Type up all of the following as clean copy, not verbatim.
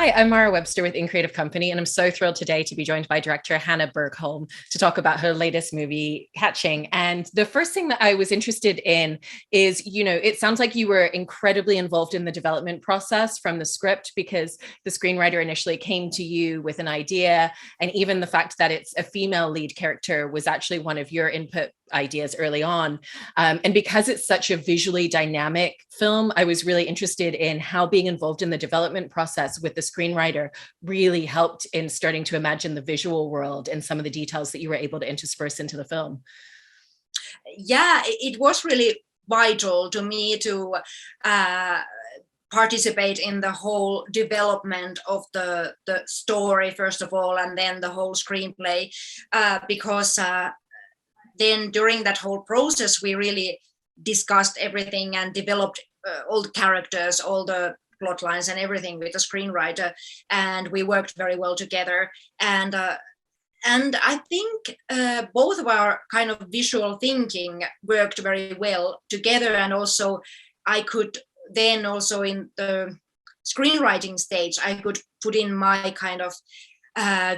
Hi, I'm Mara Webster with In Creative Company, and I'm so thrilled today to be joined by director Hanna Bergholm to talk about her latest movie, Catching. And the first thing that I was interested in is, it sounds like you were incredibly involved in the development process from the script, because the screenwriter initially came to you with an idea, and even the fact that it's a female lead character was actually one of your input ideas early on. And because it's such a visually dynamic film, I was really interested in how being involved in the development process with the screenwriter really helped in starting to imagine the visual world and some of the details that you were able to intersperse into the film. Yeah, it was really vital to me to participate in the whole development of the story, first of all, and then the whole screenplay, because then during that whole process, we really discussed everything and developed all the characters, all the plot lines and everything with the screenwriter. And we worked very well together. And I think both of our kind of visual thinking worked very well together. And also I could then also in the screenwriting stage, I could put in my kind of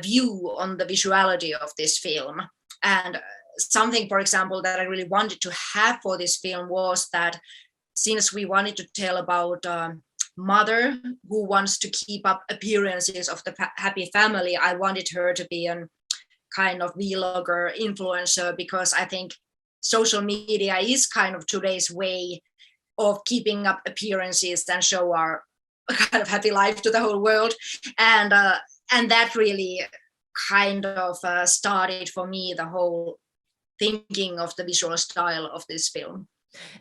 view on the visuality of this film. And something, for example, that I really wanted to have for this film was that since we wanted to tell about mother who wants to keep up appearances of the happy family, I wanted her to be a kind of vlogger influencer, because I think social media is kind of today's way of keeping up appearances and show our kind of happy life to the whole world. And that really kind of started for me the whole thinking of the visual style of this film.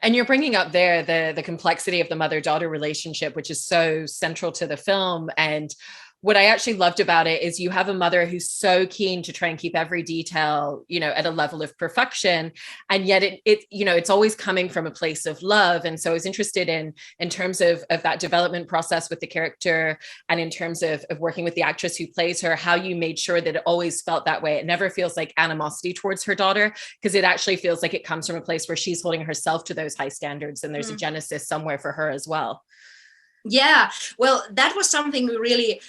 And you're bringing up there the complexity of the mother-daughter relationship, which is so central to the film. And what I actually loved about it is you have a mother who's so keen to try and keep every detail, at a level of perfection. And yet it's always coming from a place of love. And so I was interested in terms of that development process with the character, and in terms of working with the actress who plays her, how you made sure that it always felt that way. It never feels like animosity towards her daughter, because it actually feels like it comes from a place where she's holding herself to those high standards, and there's a genesis somewhere for her as well. Yeah, well, that was something we really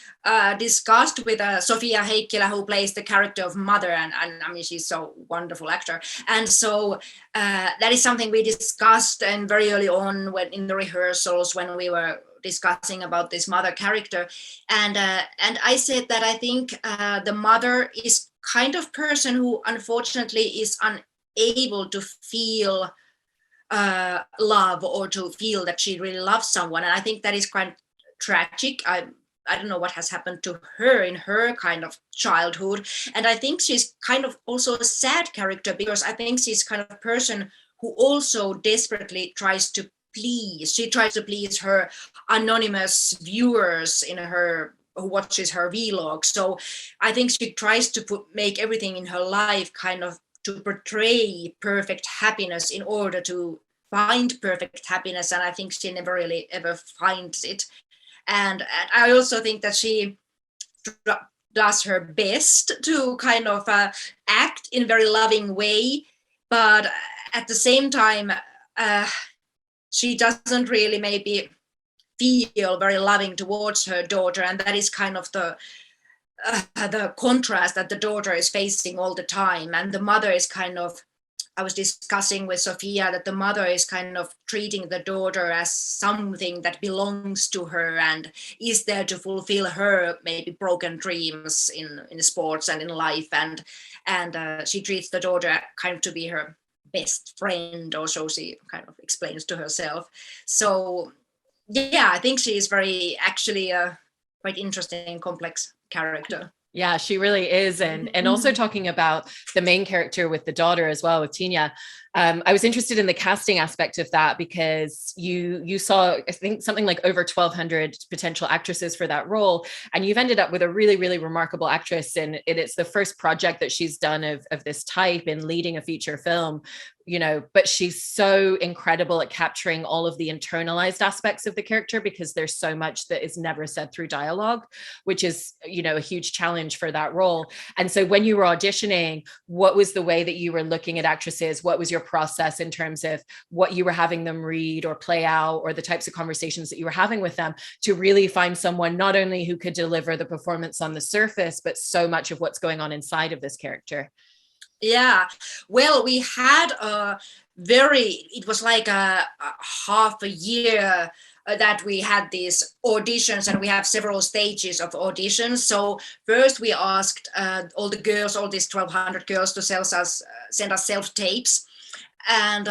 discussed with Sofia Heikkilä, who plays the character of Mother, and I mean, she's so wonderful actor. And so that is something we discussed and very early on when in the rehearsals, when we were discussing about this mother character. And I said that I think the mother is kind of person who unfortunately is unable to feel love, or to feel that she really loves someone. And I think that is quite tragic. I don't know what has happened to her in her kind of childhood. And I think she's kind of also a sad character, because I think she's kind of a person who also desperately tries to please. She tries to please her anonymous viewers who watches her vlog. So I think she tries to make everything in her life kind of to portray perfect happiness in order to find perfect happiness. And I think she never really ever finds it. And I also think that she does her best to kind of act in a very loving way. But at the same time, she doesn't really maybe feel very loving towards her daughter. And that is kind of the contrast that the daughter is facing all the time. And the mother is kind of, I was discussing with Sophia that the mother is kind of treating the daughter as something that belongs to her and is there to fulfill her maybe broken dreams in sports and in life. And she treats the daughter kind of to be her best friend, or so she kind of explains to herself. So yeah, I think she is very actually quite interesting, complex character. Yeah, she really is. And also talking about the main character with the daughter as well, with Tinja. I was interested in the casting aspect of that, because you saw, I think, something like over 1,200 potential actresses for that role. And you've ended up with a really, really remarkable actress. And it's the first project that she's done of this type in leading a feature film. you know, but she's so incredible at capturing all of the internalized aspects of the character, because there's so much that is never said through dialogue, which is, you know, a huge challenge for that role. And so when you were auditioning, what was the way that you were looking at actresses? What was your process in terms of what you were having them read or play out, or the types of conversations that you were having with them, to really find someone not only who could deliver the performance on the surface, but so much of what's going on inside of this character? Yeah, well, we had it was like a half a year that we had these auditions, and we have several stages of auditions. So first we asked all the girls, all these 1,200 girls, to send us self-tapes. And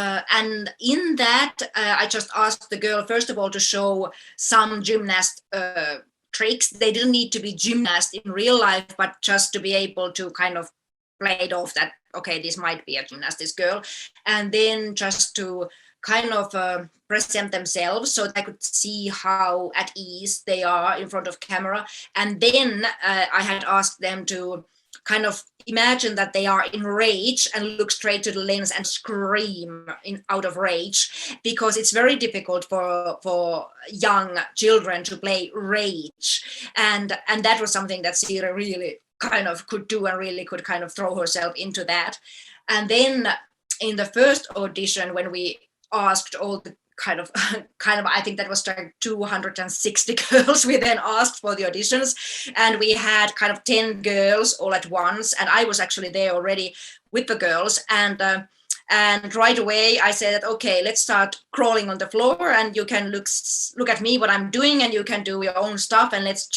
in that, I just asked the girl, first of all, to show some gymnast tricks. They didn't need to be gymnast in real life, but just to be able to kind of played off that, okay, this might be a gymnastics girl, and then just to kind of present themselves so that I could see how at ease they are in front of camera. And then I had asked them to kind of imagine that they are in rage and look straight to the lens and scream out of rage, because it's very difficult for young children to play rage. And that was something that Sira really kind of could do, and really could kind of throw herself into that. And then in the first audition, when we asked all the kind of I think that was like 260 girls we then asked for the auditions, and we had kind of 10 girls all at once, and I was actually there already with the girls. And right away I said, okay, let's start crawling on the floor, and you can look at me what I'm doing, and you can do your own stuff, and let's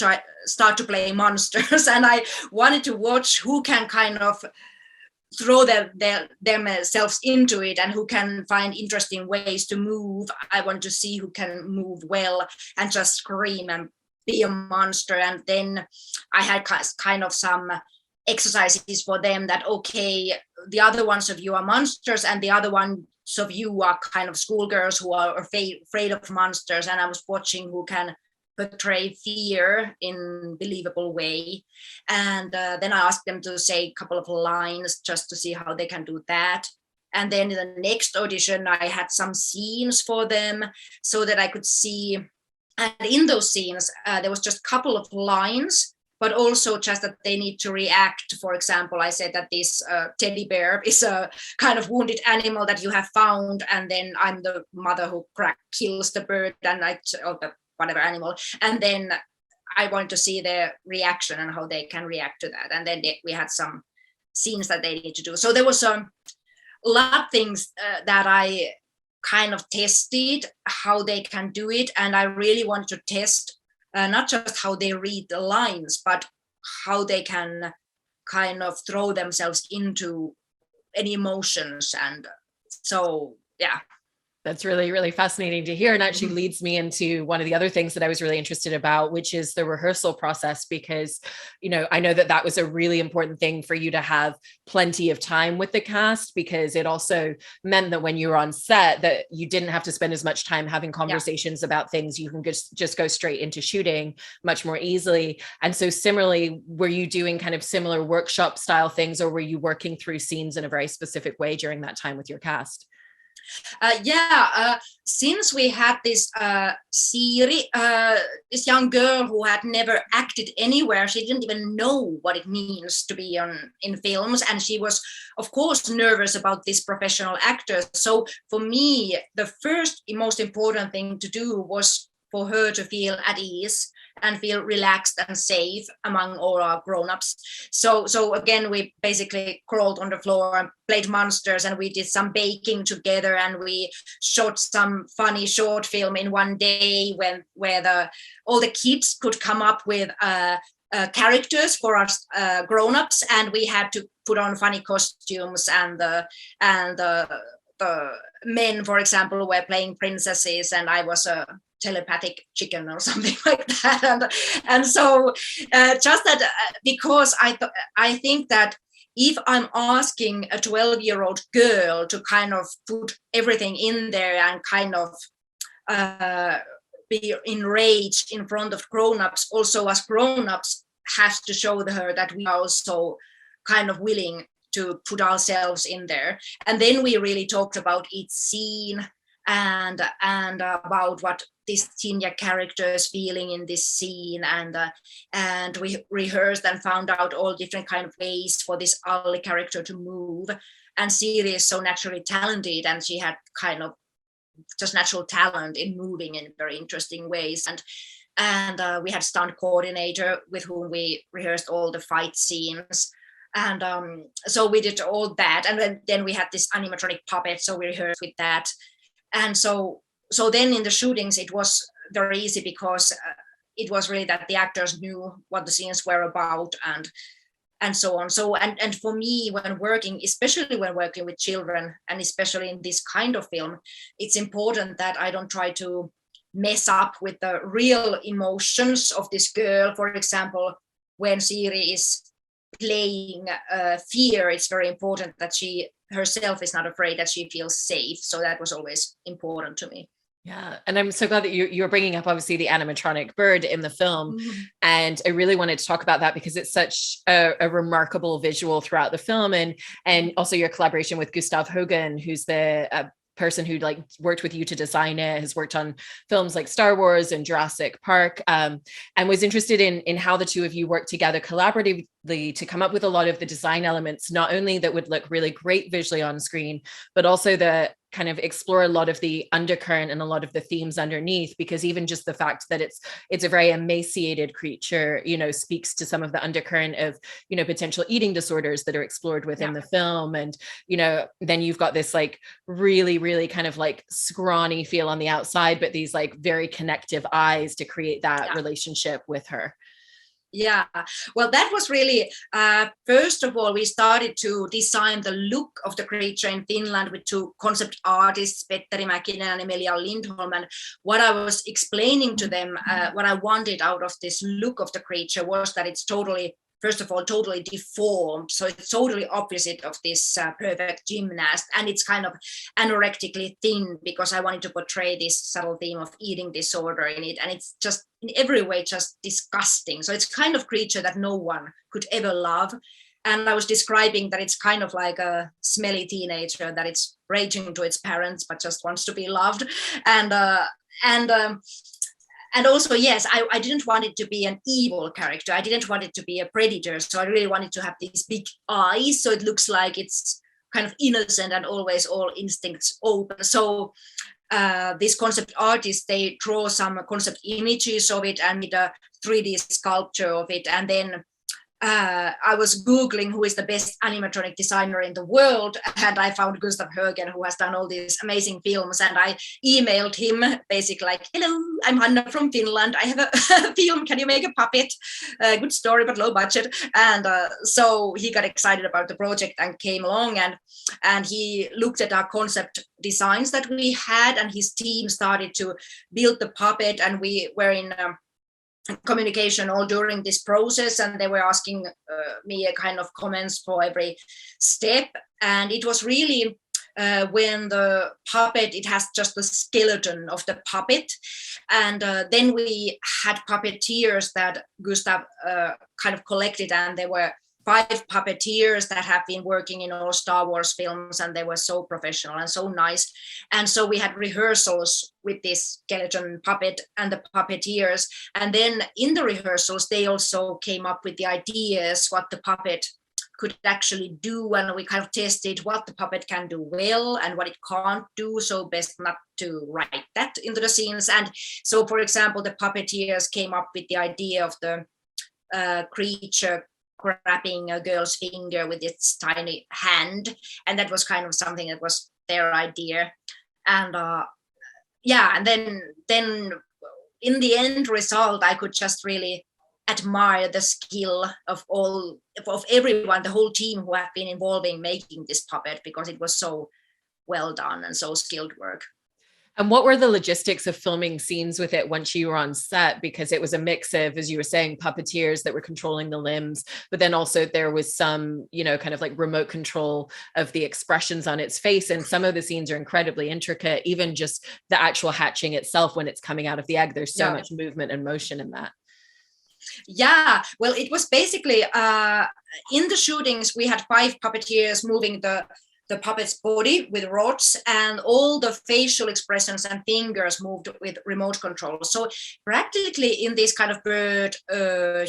start to play monsters. And I wanted to watch who can kind of throw themselves into it, and who can find interesting ways to move. I want to see who can move well and just scream and be a monster. And then I had kind of some exercises for them that, okay, the other ones of you are monsters, and the other ones of you are kind of schoolgirls who are afraid of monsters. And I was watching who can portray fear in believable way. And then I asked them to say a couple of lines just to see how they can do that. And then in the next audition, I had some scenes for them so that I could see. And in those scenes, there was just a couple of lines, but also just that they need to react. For example, I said that this teddy bear is a kind of wounded animal that you have found, and then I'm the mother who kills the bird, and or the whatever animal, and then I want to see their reaction and how they can react to that. And then we had some scenes that they need to do. So there was a lot of things that I kind of tested how they can do it, and I really wanted to test not just how they read the lines, but how they can kind of throw themselves into any emotions. And so, yeah. That's really, really fascinating to hear, and actually leads me into one of the other things that I was really interested about, which is the rehearsal process, because, you know, I know that that was a really important thing for you to have plenty of time with the cast, because it also meant that when you were on set that you didn't have to spend as much time having conversations about things. You can just go straight into shooting much more easily. And so similarly, were you doing kind of similar workshop style things, or were you working through scenes in a very specific way during that time with your cast? Since we had this Siri, this young girl who had never acted anywhere, she didn't even know what it means to be in films, and she was, of course, nervous about this professional actor. So for me, the first most important thing to do was for her to feel at ease and feel relaxed and safe among all our grown-ups. So again, we basically crawled on the floor and played monsters, and we did some baking together, and we shot some funny short film in one day where all the kids could come up with characters for us grown-ups, and we had to put on funny costumes, and the men, for example, were playing princesses, and I was a telepathic chicken or something like that. And so just that because I think that if I'm asking a 12-year-old girl to kind of put everything in there and kind of be enraged in front of grown-ups, also as grown-ups has to show her that we are also kind of willing to put ourselves in there. And then we really talked about each scene and about what this Tinja character is feeling in this scene, and we rehearsed and found out all different kind of ways for this Ali character to move. And Siri is so naturally talented, and she had kind of just natural talent in moving in very interesting ways. And we had stunt coordinator with whom we rehearsed all the fight scenes. And so we did all that. And then we had this animatronic puppet, so we rehearsed with that. And so then in the shootings, it was very easy because it was really that the actors knew what the scenes were about and so on. So, and for me, when working, especially when working with children, and especially in this kind of film, it's important that I don't try to mess up with the real emotions of this girl. For example, when Siri is playing fear, it's very important that she herself is not afraid, that she feels safe. So that was always important to me. Yeah. And I'm so glad that you're bringing up, obviously, the animatronic bird in the film. Mm-hmm. And I really wanted to talk about that because it's such a remarkable visual throughout the film. And also your collaboration with Gustav Hogan, who's the person who like worked with you to design it, has worked on films like Star Wars and Jurassic Park, and was interested in how the two of you worked together collaboratively to come up with a lot of the design elements, not only that would look really great visually on screen, but also the kind of explore a lot of the undercurrent and a lot of the themes underneath, because even just the fact that it's a very emaciated creature, speaks to some of the undercurrent of, potential eating disorders that are explored within the film. And, then you've got this like really, really kind of like scrawny feel on the outside, but these like very connective eyes to create that relationship with her. Yeah, well, that was really, first of all, we started to design the look of the creature in Finland with two concept artists, Petteri Mäkinen and Emilia Lindholm. And what I was explaining to them, what I wanted out of this look of the creature was that it's totally, first of all, totally deformed. So it's totally opposite of this perfect gymnast. And it's kind of anorectically thin, because I wanted to portray this subtle theme of eating disorder in it. And it's just in every way just disgusting. So it's kind of creature that no one could ever love. And I was describing that it's kind of like a smelly teenager, that it's raging to its parents, but just wants to be loved. And also, yes, I didn't want it to be an evil character. I didn't want it to be a predator. So I really wanted to have these big eyes, so it looks like it's kind of innocent and always all instincts open. So these concept artists, they draw some concept images of it and did a 3D sculpture of it. And then I was Googling who is the best animatronic designer in the world, and I found Gustav Hogan, who has done all these amazing films. And I emailed him basically like, hello, I'm Hanna from Finland. I have a film. Can you make a puppet? Good story, but low budget. And so he got excited about the project and came along, and he looked at our concept designs that we had, and his team started to build the puppet. And we were in communication all during this process, and they were asking me a kind of comments for every step. And it was really when the puppet, it has just the skeleton of the puppet, and then we had puppeteers that Gustav kind of collected, and there were 5 puppeteers that have been working in all Star Wars films, and they were so professional and so nice. And so we had rehearsals with this skeleton puppet and the puppeteers. And then in the rehearsals, they also came up with the ideas what the puppet could actually do. And we kind of tested what the puppet can do well and what it can't do. So best not to write that into the scenes. And so, for example, the puppeteers came up with the idea of the creature grabbing a girl's finger with its tiny hand, and that was kind of something that was their idea. And and then in the end result, I could just really admire the skill of everyone, the whole team who have been involved in making this puppet, because it was so well done and so skilled work. And what were the logistics of filming scenes with it once you were on set? Because it was a mix of, as you were saying, puppeteers that were controlling the limbs, but then also there was some, kind of like remote control of the expressions on its face. And some of the scenes are incredibly intricate, even just the actual hatching itself when it's coming out of the egg. There's so much movement and motion in that. Yeah, well, it was basically in the shootings, we had 5 puppeteers moving the puppet's body with rods, and all the facial expressions and fingers moved with remote control. So practically in this kind of bird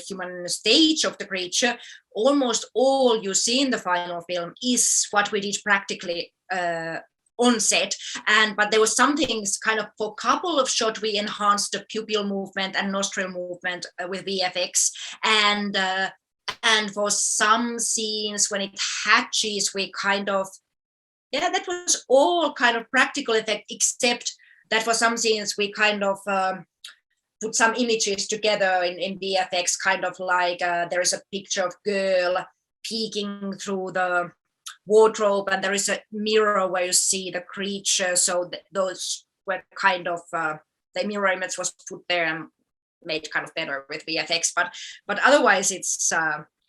human stage of the creature, almost all you see in the final film is what we did practically on set. But there was some things kind of, for a couple of shots we enhanced the pupil movement and nostril movement with VFX, and for some scenes when it hatches, we kind of, that was all kind of practical effect, except that for some scenes we kind of put some images together in VFX, kind of like there is a picture of girl peeking through the wardrobe, and there is a mirror where you see the creature. So those were kind of the mirror image was put there and made kind of better with VFX. But otherwise, it's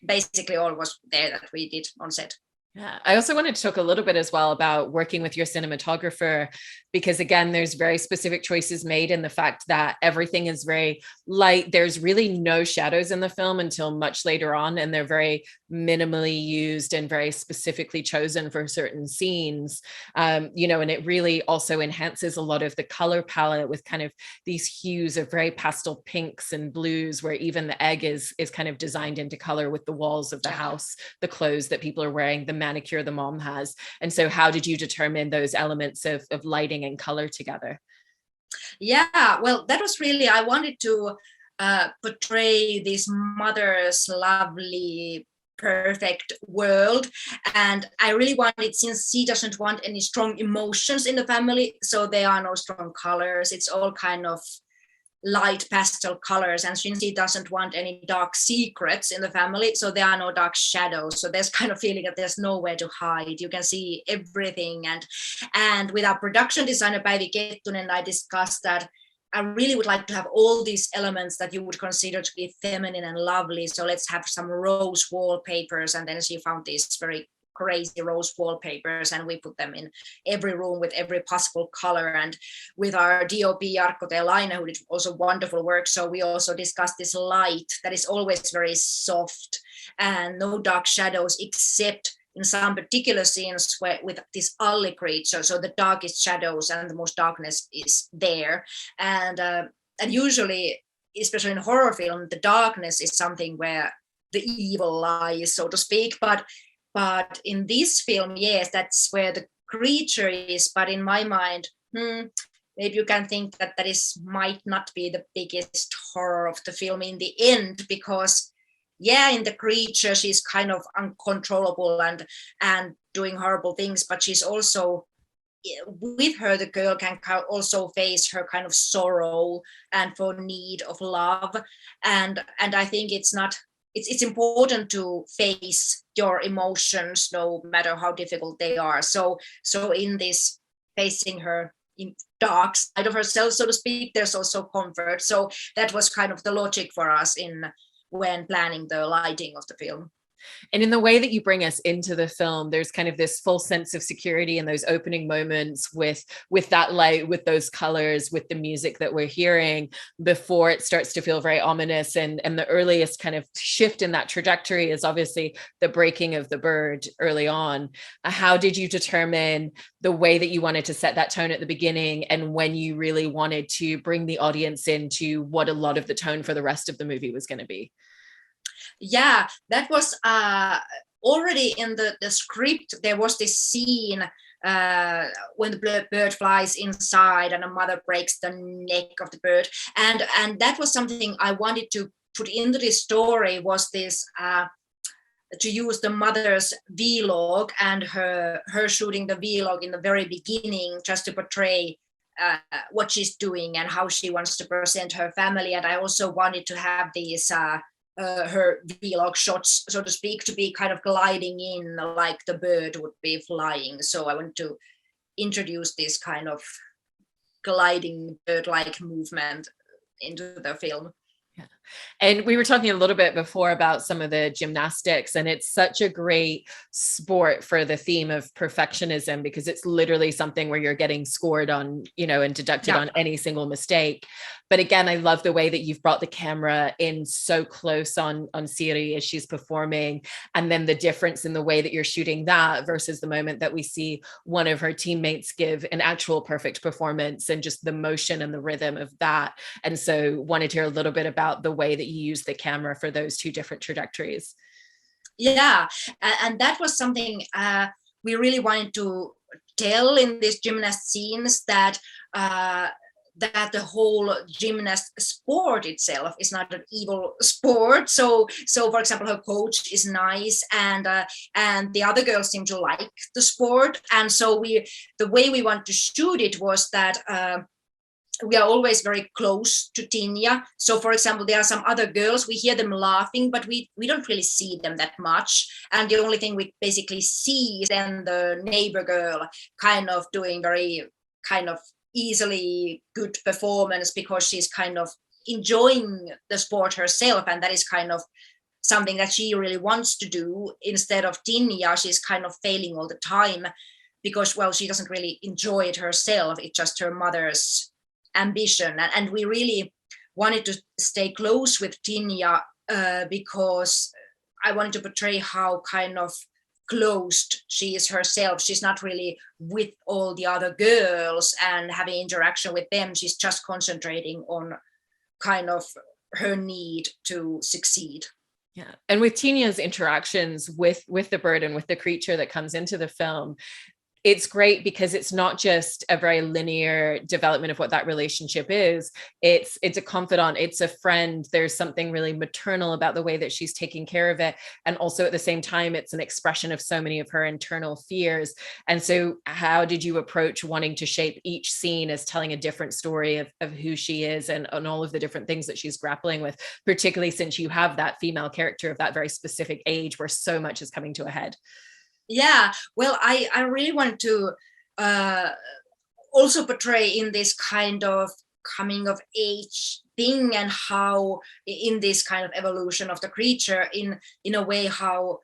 basically all was there that we did on set. Yeah, I also wanted to talk a little bit as well about working with your cinematographer, because again, there's very specific choices made in the fact that everything is very light. There's really no shadows in the film until much later on, and they're very minimally used and very specifically chosen for certain scenes. And it really also enhances a lot of the color palette with kind of these hues of very pastel pinks and blues, where even the egg is kind of designed into color with the walls of the house, the clothes that people are wearing, the manicure the mom has. And so how did you determine those elements of lighting and color together? Yeah, well, that was really, I wanted to portray this mother's lovely, perfect world. And I really wanted, since she doesn't want any strong emotions in the family, so there are no strong colors. It's all kind of light pastel colors, and since he doesn't want any dark secrets in the family, so there are no dark shadows. So there's kind of feeling that there's nowhere to hide, you can see everything. And with our production designer Päivi Kettunen, I discussed that I really would like to have all these elements that you would consider to be feminine and lovely, so let's have some rose wallpapers. And then she found these very crazy rose wallpapers, and we put them in every room with every possible color. And with our DOP Jarkko Teelainen, who did also wonderful work, so we also discussed this light that is always very soft and no dark shadows, except in some particular scenes where with this alley creature, so the darkest shadows and the most darkness is there. And usually, especially in horror film, the darkness is something where the evil lies, so to speak. But in this film, yes, that's where the creature is. But in my mind, maybe you can think that might not be the biggest horror of the film in the end, because in the creature, she's kind of uncontrollable and doing horrible things, but she's also, with her, the girl can also face her kind of sorrow and for need of love. And I think it's important to face your emotions, no matter how difficult they are. So in this facing her in dark side of herself, so to speak, there's also comfort. So that was kind of the logic for us when planning the lighting of the film. And in the way that you bring us into the film, there's kind of this full sense of security in those opening moments with that light, with those colors, with the music that we're hearing before it starts to feel very ominous. And the earliest kind of shift in that trajectory is obviously the breaking of the bird early on. How did you determine the way that you wanted to set that tone at the beginning, and when you really wanted to bring the audience into what a lot of the tone for the rest of the movie was going to be? Yeah, that was already in the script. There was this scene when the bird flies inside and a mother breaks the neck of the bird. And that was something I wanted to put into this story, was this to use the mother's vlog and her shooting the vlog in the very beginning, just to portray what she's doing and how she wants to present her family. And I also wanted to have these her vlog shots, so to speak, to be kind of gliding in like the bird would be flying. So I want to introduce this kind of gliding bird-like movement into the film. Yeah. And we were talking a little bit before about some of the gymnastics, and it's such a great sport for the theme of perfectionism, because it's literally something where you're getting scored on, and deducted Yeah. on any single mistake. But again, I love the way that you've brought the camera in so close on Siri as she's performing, and then the difference in the way that you're shooting that versus the moment that we see one of her teammates give an actual perfect performance, and just the motion and the rhythm of that. And so wanted to hear a little bit about the way that you use the camera for those two different trajectories. Yeah, and that was something we really wanted to tell in these gymnast scenes, that that the whole gymnast sport itself is not an evil sport. So for example, her coach is nice, and the other girls seem to like the sport. And so the way we want to shoot it was that we are always very close to Tinja. So for example, there are some other girls, we hear them laughing, but we don't really see them that much. And the only thing we basically see is then the neighbor girl kind of doing very kind of easily good performance, because she's kind of enjoying the sport herself. And that is kind of something that she really wants to do. Instead of Tinja, she's kind of failing all the time because, well, she doesn't really enjoy it herself. It's just her mother's ambition. And we really wanted to stay close with Tinja because I wanted to portray how kind of closed she is herself. She's not really with all the other girls and having interaction with them. She's just concentrating on kind of her need to succeed. Yeah. And with Tinja's interactions with the bird and with the creature that comes into the film, it's great because it's not just a very linear development of what that relationship is. It's a confidant, it's a friend. There's something really maternal about the way that she's taking care of it. And also at the same time, it's an expression of so many of her internal fears. And so how did you approach wanting to shape each scene as telling a different story of who she is and all of the different things that she's grappling with, particularly since you have that female character of that very specific age where so much is coming to a head? Yeah, well, I really want to also portray in this kind of coming of age thing, and how in this kind of evolution of the creature, in a way how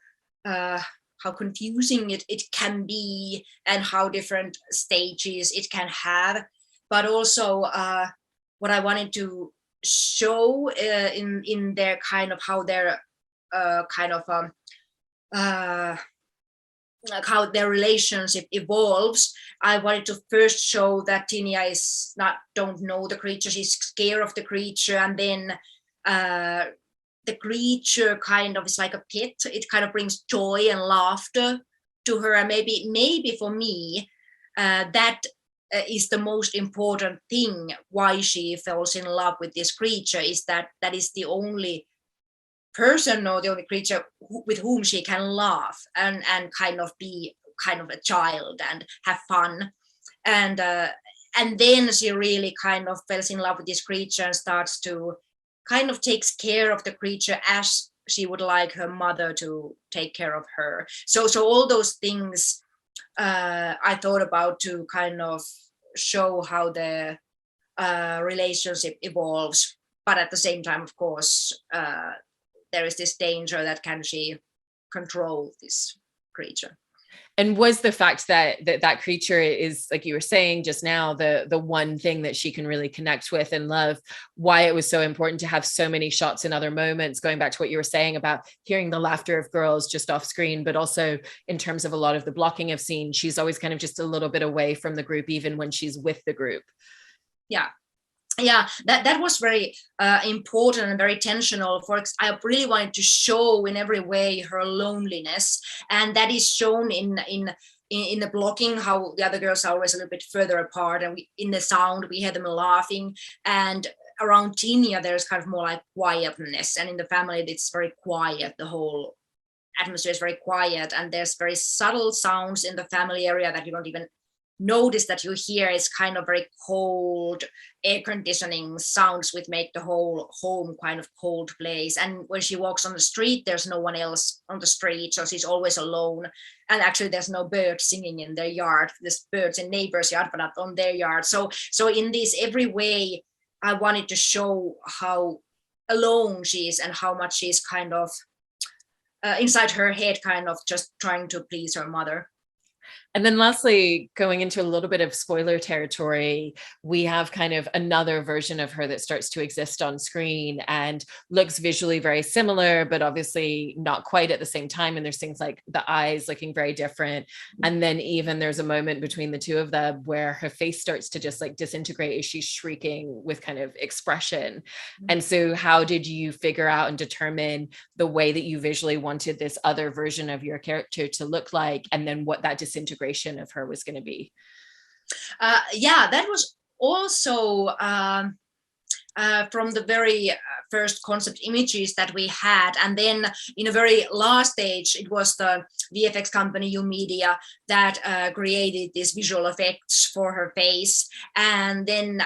confusing it can be, and how different stages it can have. But also what I wanted to show in their kind of how their kind of like how their relationship evolves. I wanted to first show that Tinja is don't know the creature, she's scared of the creature, and then the creature kind of is like a pet. It kind of brings joy and laughter to her, and maybe for me that is the most important thing why she falls in love with this creature, is that is the only person or the only creature with whom she can laugh and kind of be kind of a child and have fun. And then she really kind of falls in love with this creature and starts to kind of takes care of the creature as she would like her mother to take care of her. So all those things I thought about to kind of show how the relationship evolves, but at the same time, of course, there is this danger that can she control this creature. And was the fact that creature is, like you were saying just now, the one thing that she can really connect with and love, why it was so important to have so many shots in other moments, going back to what you were saying about hearing the laughter of girls just off screen, but also in terms of a lot of the blocking of scenes, she's always kind of just a little bit away from the group, even when she's with the group. Yeah, that was very important and very intentional. I really wanted to show in every way her loneliness, and that is shown in the blocking, how the other girls are always a little bit further apart, and in the sound we hear them laughing. And around Tinja there's kind of more like quietness, and in the family it's very quiet. The whole atmosphere is very quiet, and there's very subtle sounds in the family area that you don't even notice that you hear. Is kind of very cold air conditioning sounds, which make the whole home kind of cold place. And when she walks on the street, there's no one else on the street, so she's always alone. And actually there's no birds singing in their yard. There's birds in neighbors' yard, but not on their yard. So in this every way I wanted to show how alone she is and how much she's kind of inside her head, kind of just trying to please her mother. And then lastly, going into a little bit of spoiler territory, we have kind of another version of her that starts to exist on screen and looks visually very similar, but obviously not quite at the same time. And there's things like the eyes looking very different. And then even there's a moment between the two of them where her face starts to just like disintegrate as she's shrieking with kind of expression. And so how did you figure out and determine the way that you visually wanted this other version of your character to look like, and then what that disintegration of her was going to be? Yeah, that was also from the very first concept images that we had. And then in a very last stage, it was the VFX company U-Media that created these visual effects for her face. And then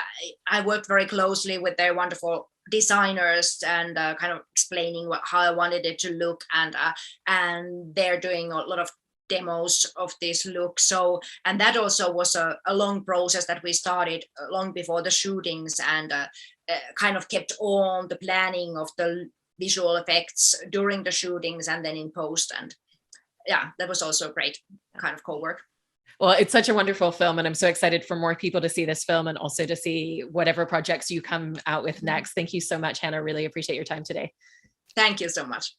I worked very closely with their wonderful designers and kind of explaining how I wanted it to look. And they're doing a lot of demos of this look. So, and that also was a long process that we started long before the shootings, and kind of kept on the planning of the visual effects during the shootings and then in post. And yeah, that was also a great kind of co-work. Well, it's such a wonderful film, and I'm so excited for more people to see this film and also to see whatever projects you come out with next. Thank you so much, Hanna. Really appreciate your time today. Thank you so much.